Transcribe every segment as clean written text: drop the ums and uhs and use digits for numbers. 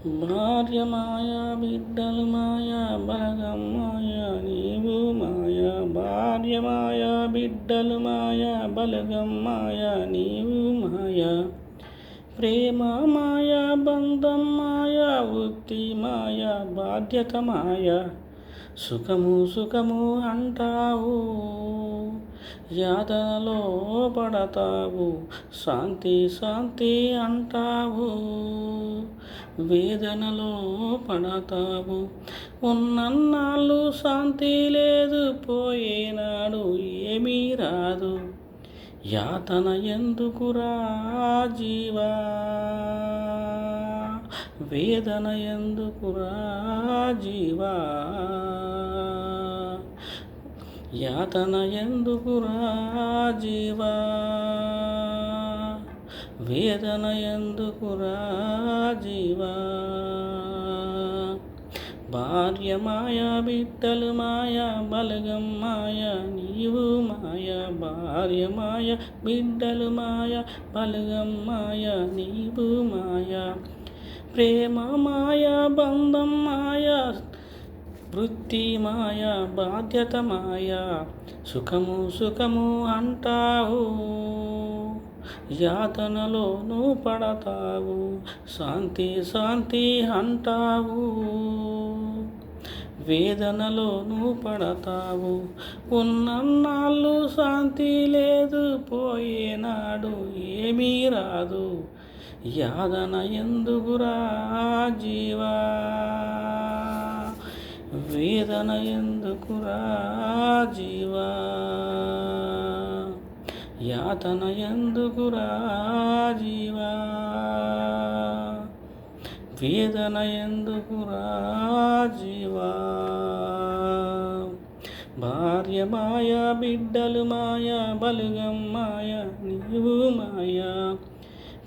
భార్య మాయ బిడ్డలు మాయ బలగం మాయ నీవు మాయ. భార్య మాయ బిడ్డలు మాయ బలగం మాయ నీవు మాయ. ప్రేమ మాయ బంధం మాయ వృత్తి మాయ బాధ్యత మాయ. సుఖము సుఖము అంటావు యాతనలో పడతావు. శాంతి శాంతి అంటావు వేదనలో పడతావు. ఉన్నన్నాళ్ళు శాంతి లేదు, పోయేనాడు ఏమీ రాదు. యాతన ఎందుకురా జీవా, వేదన ఎందుకురా జీవా. యాతన ఎందుకురా జీవా, వేదన ఎందుకురా జీవా. భార్య మాయ బిడ్డలు మాయ బలగం మాయ నీవు మాయ. భార్య మాయ బిడ్డలు మాయ బలగం మాయ నీవు మాయ. ప్రేమ మాయ బంధం మాయ వృత్తి మాయ బాధ్యత మాయ. సుఖము సుఖము అంటావు యాతనలోనూ పడతావు. శాంతి శాంతి అంటావు వేదనలోనూ పడతావు. ఉన్నన్నాళ్ళు శాంతి లేదు, పోయేనాడు ఏమీ రాదు. యాతన ఎందుకురా జీవా, వేదన ఎందుకురా జీవా. యాతన ఎందుకురా జీవా, వేదన ఎందుకురా జీవా. భార్య మాయ బిడ్డలు మాయ బలగం మాయ నీవు మాయ.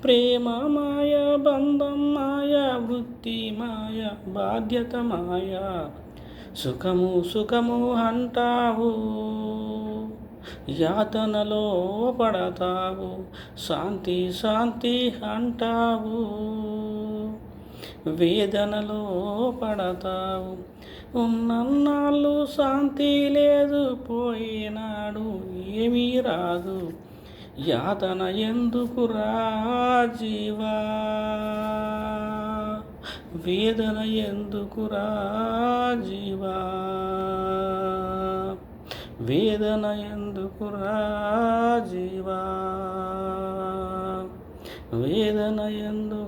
ప్రేమ మాయ బంధం మాయ వృత్తి మాయ బాధ్యత మాయ. సుఖము సుఖము అంటావు యాతనలో పడతావు. శాంతి శాంతి అంటావు వేదనలో పడతావు. ఉన్నన్నాళ్ళు శాంతి లేదు, పోయినాడు ఏమీ రాదు. యాతన ఎందుకురా జీవా, వేదన ఎందుకురా జీవా. వేదన ఎందుకురా జీవా, వేదన ఎందుకు